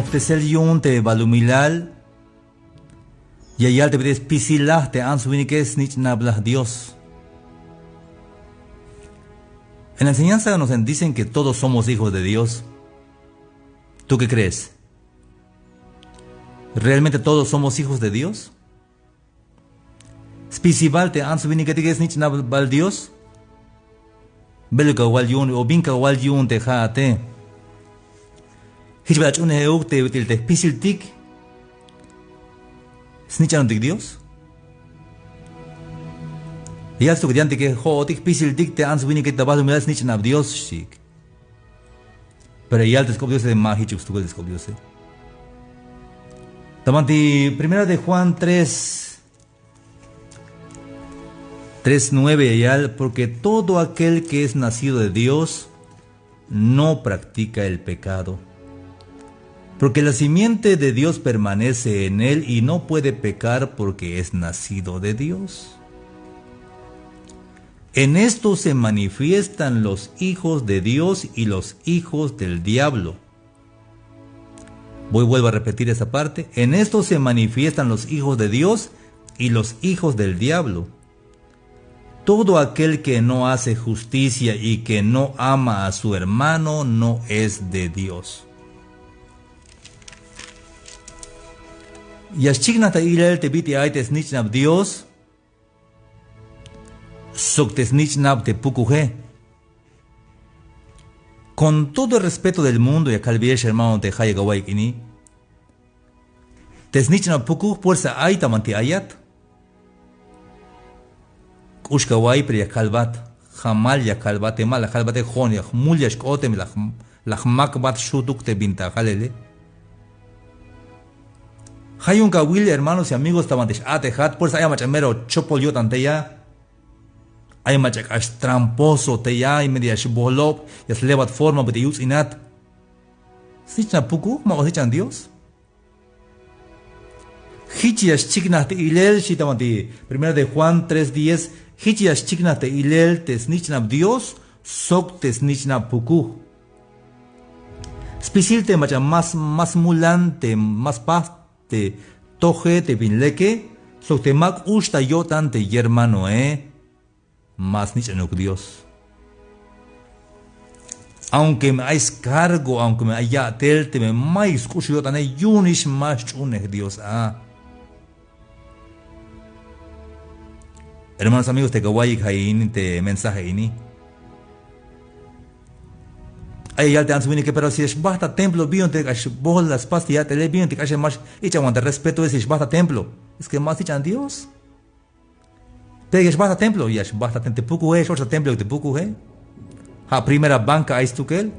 Oftesel yun te balumilal. Yayal te pides pisilah te ansuiniques nich nablah Dios. En la enseñanza nos dicen que todos somos hijos de Dios. ¿Tú qué crees? ¿Realmente todos somos hijos de Dios? Spisival te ansuiniques nich nabal Dios. Belka wal yun o binka wal yun te jaate. Hichbach un heuk te pisil tik. ¿Snichan dik Dios? Ya esto que diante que jotik pisil tik te answini que tabas miras snichan ab Dios shik. Pero ya el descubrió de magichux tu descubrió. Tamanti primera de Juan 3:9 ya, porque todo aquel que es nacido de Dios no practica el pecado. Porque la simiente de Dios permanece en él y no puede pecar porque es nacido de Dios. En esto se manifiestan los hijos de Dios y los hijos del diablo. Vuelvo a repetir esa parte. En esto se manifiestan los hijos de Dios y los hijos del diablo. Todo aquel que no hace justicia y que no ama a su hermano no es de Dios. Yashchignata ilel te biti aites nichnab Dios, soctes nichnab te pukuje. Con todo el respeto del mundo y a calviesh hermano te jaya gawaikini, tes nichnab puku fuerza aita manti ayat. Ushkawai pri yakalbat, jamal yakalbat, mal yakalbat jon yak mulyash kotem lakmakbat shutuk te bintajalele. Hay un kawil, hermanos y amigos, tamantish atehat, pues hay machamero chopol yo tanteya. Hay machak ash tramposo teya y media shbolop, y as levat forma de yus inat. Sichna puku, ma osichan Dios. Hichias chignat ilel, shitamanti, primera de Juan 3:10, hichias chignat ilel, te snichnab Dios, sok te snichnab puku. Spicilte macham más mulante, más paz. Te toje te binleke, so te mak usta yotan te yermano más ni chanuk Dios. Aunque me hayas cargo, aunque me haya tel, te me mais kush yotan yunish más chunek Dios. Hermanos amigos, te kawai kain te mensaje ini. Ay, ya te han subido que pero si es basta templo, bien te cache bolas pastillas, te le bien te cache más y te aguanta respeto es basta templo. Es que más dichan Dios. Te es basta templo, ya es basta te puku otra templo te puku ha primera banca es tu que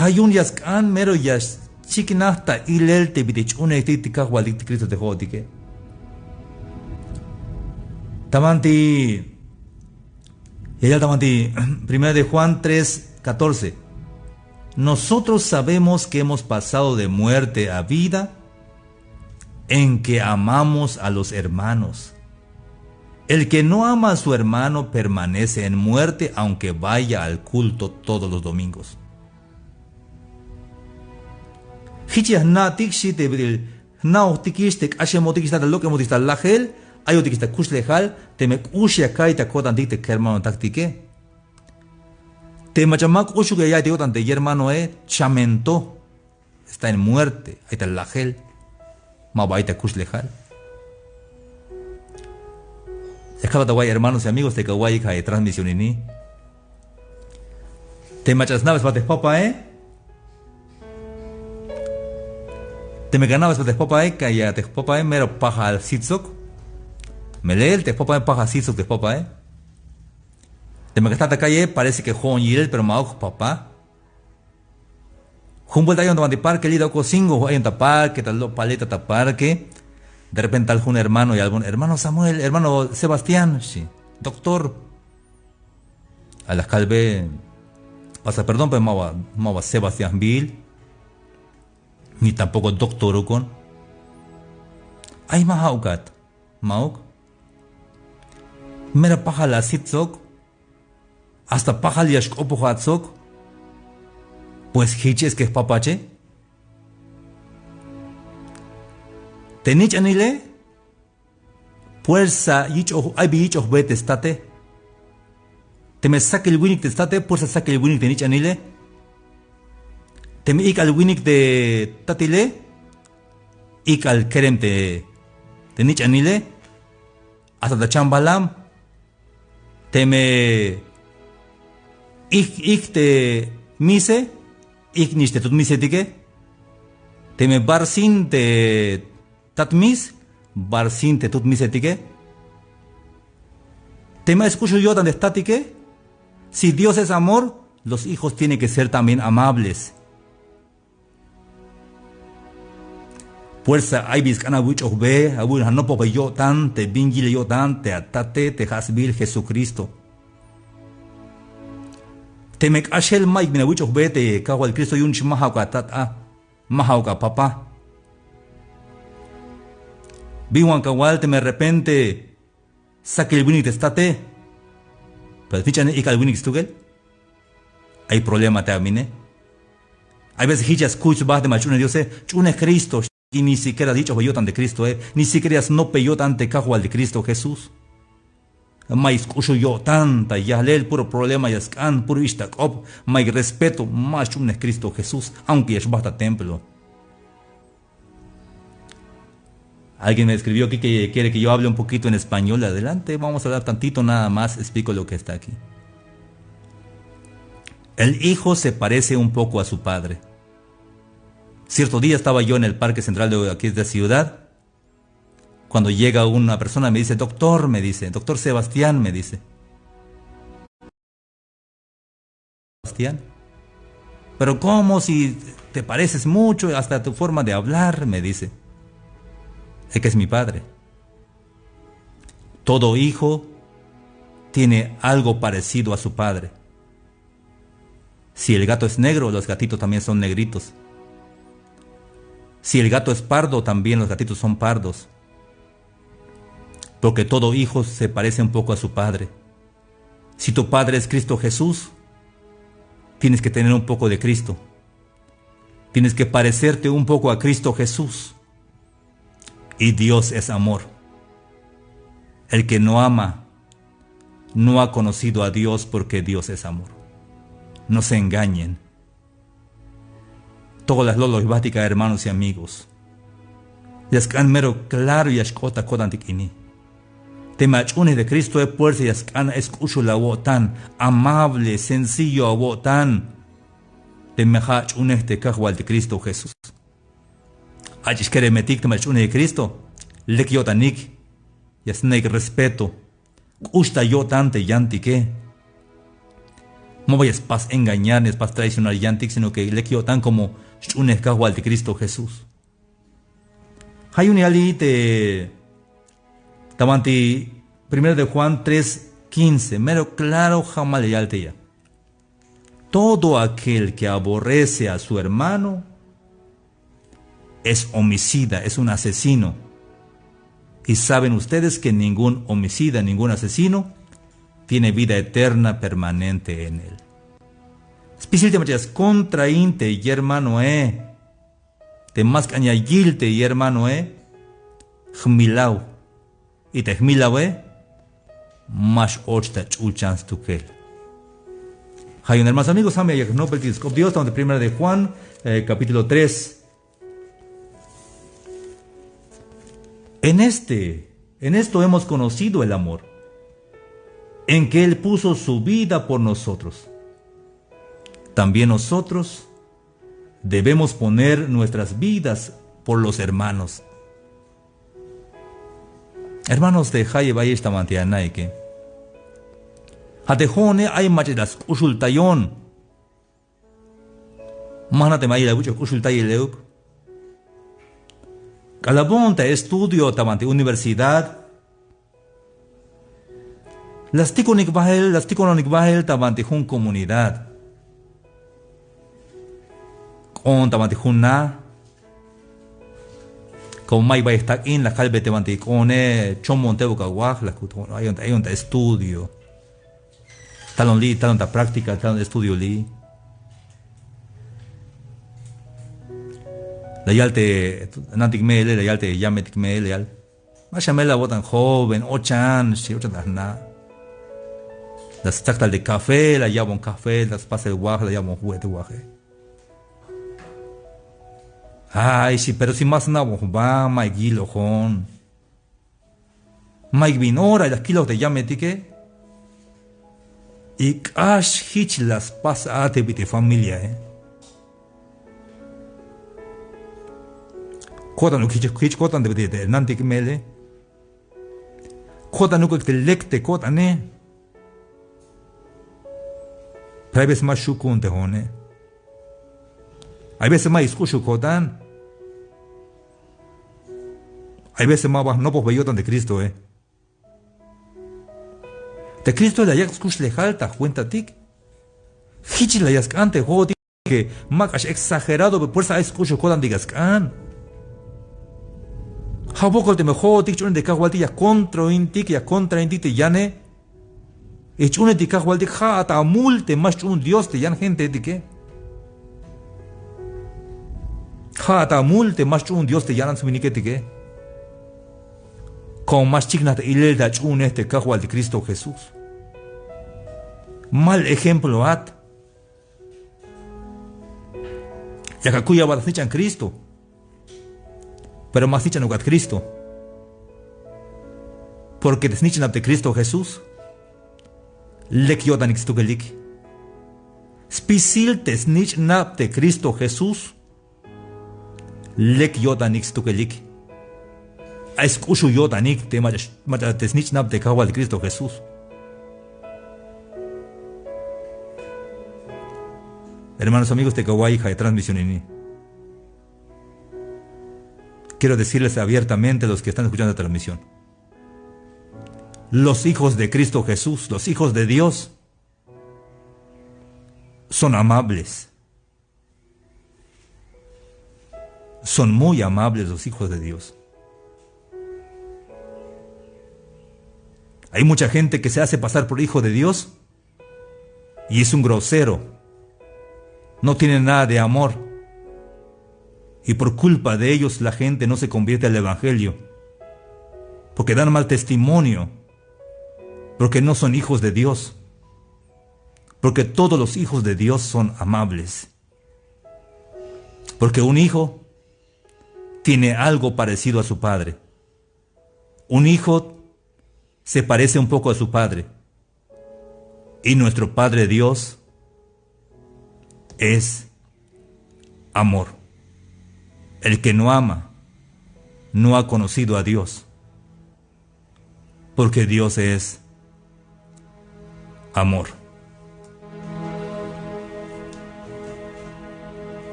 hay un yas can mero yas chiquinasta ilel te bidich una etítica waldik Cristo te jodike. Tamanti y allá tamanti, primera de Juan 3:14. Nosotros sabemos que hemos pasado de muerte a vida en que amamos a los hermanos. El que no ama a su hermano permanece en muerte aunque vaya al culto todos los domingos. Hichias na tikshite bril na otikishtek ashemotikista lo que motista la gel. Hay otro que está kuslejal, te me ushia kaita kotan dicte que hermano tactique. Te machamak ushu que ya te otan de hermano chamento. Está en muerte, ahí está la gel. Ma baita kuslejal. Escapa guay hermanos y amigos de kawaii kai transmisión ini. Te machas naves para papa Te me ganabas para papa que ya te papa mero paja al sitzok. Me lee el te popa paja siso te popa Te me gasta calle parece que Juan Yil pero mau papá. Humboldt hay un tomate parque lido con cinco hay un tapar que tal paleta tapar que de repente algún hermano y algún hermano Samuel, hermano Sebastián, sí, doctor. A las calve pasa perdón pero mau Sebastián Bill ni tampoco doctor con. Ay mahaukat, mauk. Mera paja la sitzok, hasta paja liash opohatzok, Pues hiches que es papache. Tenich anile. Fuerza yicho ay bicho vete estate. Te me saque el winning de estate, fuerza saque el winning de nich anile. Te me ik al winning de tatile. Ik al kerem de nich anile. Hasta de chambalam. Te me ik te mise. Ik nish de tut mise dige. Te me barsin de tatmis. Barsin te tut mise dige. Te me escucho yo donde está tige. Si Dios es amor, los hijos tienen que ser también amables. Fuerza, ay biscana wicho ve, abul hanopo yo tan, te bingile yo tan, te atate, te hasbil Jesucristo. Te me ashel maik mina wicho ve, te cago al Cristo y un chimahauka tata, mahauka papá. Viwan kawal te me repente, saque el winning te estate. Pero fichan y cal winning stugel. Hay problema te amine. Hay veces hichas kuch bah de machune Dios chune Cristo. Y ni siquiera dicho peyotan de Cristo, ni siquiera no peyotan te cajo al de Cristo Jesús. Mais kusho yo tanta, ya el puro problema, ya scan, puro ishtakop, mai respeto, más un Cristo Jesús, aunque es basta templo. Alguien me escribió aquí que quiere que yo hable un poquito en español. Adelante, vamos a hablar tantito nada más, explico lo que está aquí. El hijo se parece un poco a su padre. Cierto día estaba yo en el parque central de aquí de la ciudad. Cuando llega una persona me dice, doctor Sebastián, me dice. Sebastián. Pero ¿cómo si te pareces mucho hasta tu forma de hablar? Me dice. Es que es mi padre. Todo hijo tiene algo parecido a su padre. Si el gato es negro, los gatitos también son negritos. Si el gato es pardo, también los gatitos son pardos. Porque todo hijo se parece un poco a su padre. Si tu padre es Cristo Jesús, tienes que tener un poco de Cristo. Tienes que parecerte un poco a Cristo Jesús. Y Dios es amor. El que no ama, no ha conocido a Dios porque Dios es amor. No se engañen. Todas las lolos báticas, hermanos y amigos. Yascan mero claro y ashkota kodantikini. Te machunes de Cristo es fuerza y yascan escucho la tan amable, sencillo a tan. Te mehachunes de cajual de Cristo Jesús. Achishkere metik te machunes de Cristo. Lekiotanik. Yasnek respeto. Usta yo tante yantike. No vayas pas engañar ni pas traicionar yantik, sino que lekiotan como un cajual de Cristo Jesús. Hay un ali te tamanti 1 de Juan 3:15, mero claro jamás yalte ya. Todo aquel que aborrece a su hermano es homicida, es un asesino. Y saben ustedes que ningún homicida, ningún asesino tiene vida eterna permanente en él. Especialmente contrainte y hermano te más cañayilte y hermano jmilau y te jmilau más ochta chuchans tukel. Hay un hermanos amigos, ame y no peltiscop Dios, donde 1 de Juan, capítulo 3. En esto hemos conocido el amor, en que Él puso su vida por nosotros. También nosotros debemos poner nuestras vidas por los hermanos. Hermanos de Haye Bayesh Tamantianaike. Hatejone hay machedas usultayon. Manate mayla mucho usultayeleuk. Calabonta estudio tamante universidad. Las ticonik bahel tamante jun comunidad. On tamante jun na. Como mai va a estar en la calve tamante con chomonte bocawaj la cuto. Hay un estudio. Talon li, talon ta práctica, talon estudio li. La yalte, nantik mele, la yalte, yametik mele, yal. Mashamela botan joven, 8 años, 8 años. Las tactas de café, la llaman café, las pasas de guaje, la llaman juguete guaje. Ay, sí, pero si más nada, va, maigilo, jon. Maig vinora, las kilos de yametique. Y cash hitch las pasa a te vite familia, Kotan no hitch kotan de vite, nantik mele. Kotan no que lecte kotan, Pero hay veces más shukun te jone. Hay veces más escucho kotan. Hay veces más no pues bellotan de Cristo, De Cristo la yak escuch le jalta cuenta tic. Hichi la yak ante jodi que más exagerado por fuerza escucho kotan digas can. Habokol te mejor tic chun de kahualti ya contra intik ya contra intik te yane. Y chune de kahualti ja ata multe más chun Dios te yan gente de que. Ja ata multe más chun Dios te yanan su minique de que. Con más chigna te ilel da chun este kahualti Cristo Jesús. Mal ejemplo at. Ya kakuya va a Cristo. Pero más dicha no gat Cristo. Porque te snitchen de Cristo Jesús. Lek yodan ixtugelik. Spisil te snitchen de Cristo Jesús. Lek yodan ixtugelik. A escucho yodanik te snitchen de Kawal de Cristo Jesús. Hermanos amigos de Kawaii de transmisión ini. Quiero decirles abiertamente a los que están escuchando la transmisión. Los hijos de Cristo Jesús, los hijos de Dios, son amables. Son muy amables los hijos de Dios. Hay mucha gente que se hace pasar por hijo de Dios y es un grosero. No tiene nada de amor. Y por culpa de ellos la gente no se convierte al Evangelio. Porque dan mal testimonio. Porque no son hijos de Dios. Porque todos los hijos de Dios son amables. Porque un hijo tiene algo parecido a su padre. Un hijo se parece un poco a su padre. Y nuestro Padre Dios es amor. El que no ama no ha conocido a Dios, porque Dios es amor.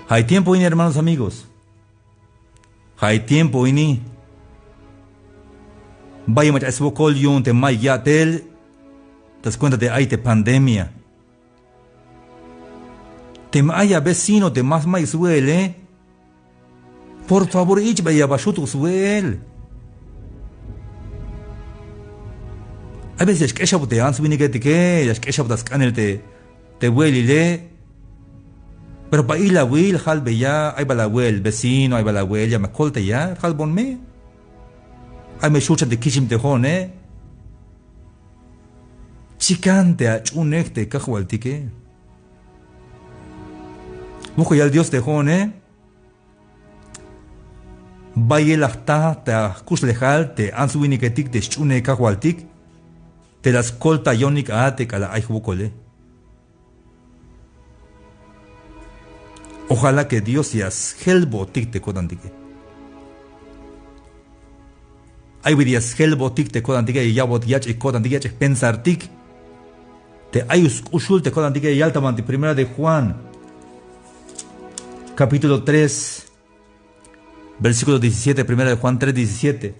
Hay tiempo ini, hermanos amigos. Hay tiempo ini. Vaya macha esbokol yun te may yatel. Te das cuenta de ahí te pandemia. Te maya vecino te más may suele. Por favor, ich vaya bashutu suel. A veces que esa te han subido que es que esa das canel te huele. Pero para ir la will, hal ya, ahí va la will, vecino, ahí va la will, ya me colte ya, hal bon me. Ahí me chucha de kishim te jone. Chicante a chunecte cajualtique. Mujo ya el Dios te jone. Vaya la ta, te cuslejal, te ansuiniketik, te chune cajualtic. Te las colta yonik ate cala ay bucole. Ojalá que Dios seas helbo tic te codantique. Hay videos helbo tic te codantique y yabot yach y codantique pensar tic. Te ayus usul te codantique y altamante. Primera de Juan, capítulo 3, versículo 17. Primera de Juan 3, 17.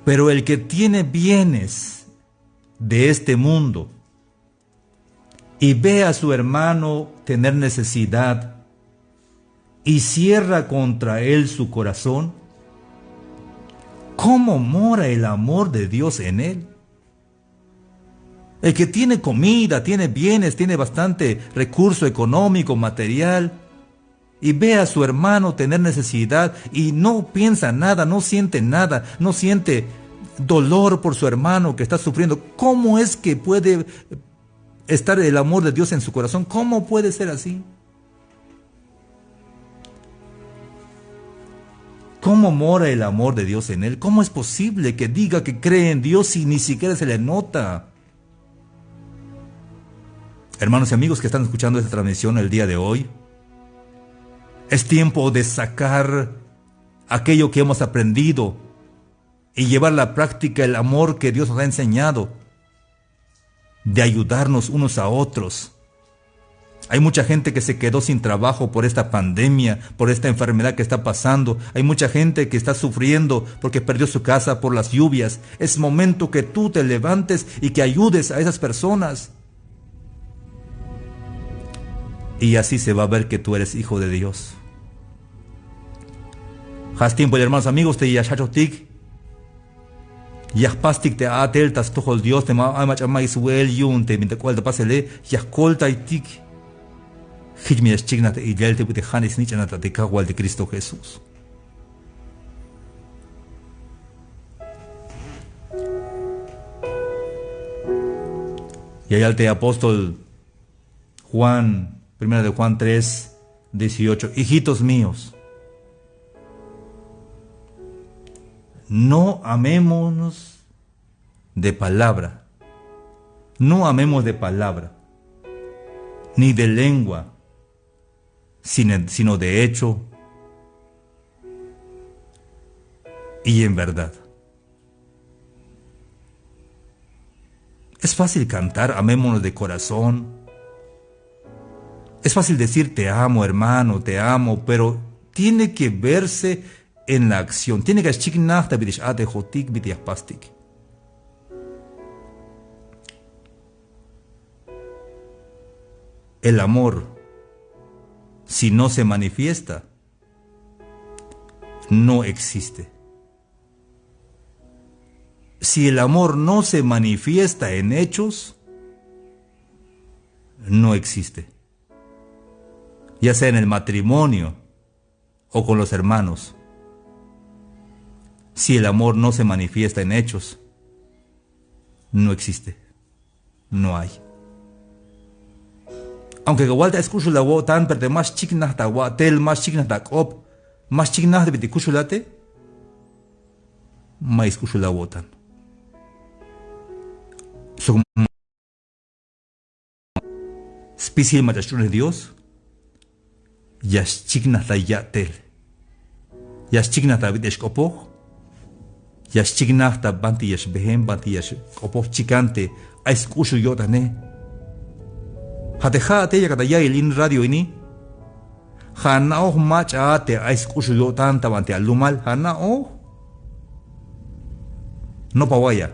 Pero el que tiene bienes de este mundo y ve a su hermano tener necesidad y cierra contra él su corazón, ¿cómo mora el amor de Dios en él? El que tiene comida, tiene bienes, tiene bastante recurso económico, material, y ve a su hermano tener necesidad y no piensa nada, no siente nada, no siente dolor por su hermano que está sufriendo. ¿Cómo es que puede estar el amor de Dios en su corazón? ¿Cómo puede ser así? ¿Cómo mora el amor de Dios en él? ¿Cómo es posible que diga que cree en Dios si ni siquiera se le nota? Hermanos y amigos que están escuchando esta transmisión el día de hoy, es tiempo de sacar aquello que hemos aprendido y llevar a la práctica el amor que Dios nos ha enseñado, de ayudarnos unos a otros. Hay mucha gente que se quedó sin trabajo por esta pandemia, por esta enfermedad que está pasando. Hay mucha gente que está sufriendo porque perdió su casa por las lluvias. Es momento que tú te levantes y que ayudes a esas personas. Y así se va a ver que tú eres hijo de Dios. Has tiempo, hermanos amigos, te yashachotik. Yahpastik te atel tas tohol Dios te ma amachamay suel yun te minta cual te pasele yahkolta itik. Hijmias chignata y yelte pute hanis nichanata de cagual de Cristo Jesús. Y allá el apóstol Juan, 1 de Juan 3, 18. Hijitos míos, no amémonos de palabra, no amemos de palabra, ni de lengua, sino de hecho y en verdad. Es fácil cantar amémonos de corazón. Es fácil decir te amo, hermano, te amo, pero tiene que verse en la acción. Tiene que el amor, si no se manifiesta, no existe. Si el amor no se manifiesta en hechos, no existe. Ya sea en el matrimonio o con los hermanos. Si el amor no se manifiesta en hechos, no existe. No hay. Aunque igual escucho la voz tan, pero más chignah ta tel, más chignah ta op, más chignah de escucholate, más escucho la voz tan. Son especial matachunes de Dios, yas chignah ta ya tel, yas chignah ta bit escopo, yas chignah ta banti yas behem, banti yas opo chicante, a escucho yo tané. Hateja te ya kata ya ilin radio ini, hana oh macha te a escucho yo tanta banti alumal, hana oh, no pawaya,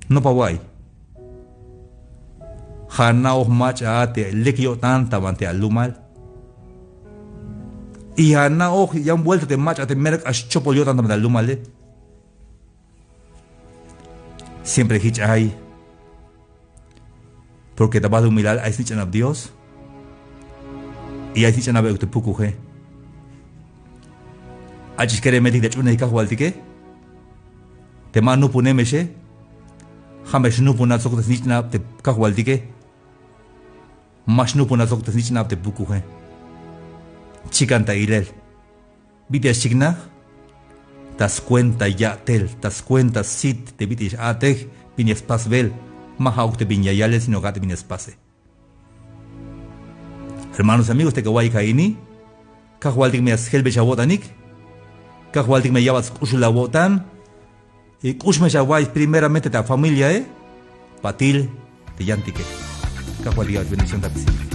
no pawai, hana oh macha te lek yo tanta banti alumal. Y hana oh ya han vuelto de macha te merk as chopo yo tanta banti alumal. Siempre hich hay. Porque te vas a humillar a ese chanab Dios y a ese chanab te pukuje. A chiskere metik de chune hika hualtike te ma no pune meshe hamesh no puna sok te snitnab te kahualtike mash no puna sok te snitnab te pukuje. Chikanta ilel bites chigna tas cuenta ya tel tas cuenta sit te bitis atej pinies pasvel. Mahauk te viñayales sino gate vines pase. Hermanos y amigos te kawai kaini, kahualtik me as helbe chabotanik, kahualtik me llevas kushula botan, y kushme chawai primeramente ta familia patil te yantike. Kahualtik bendición tapisi.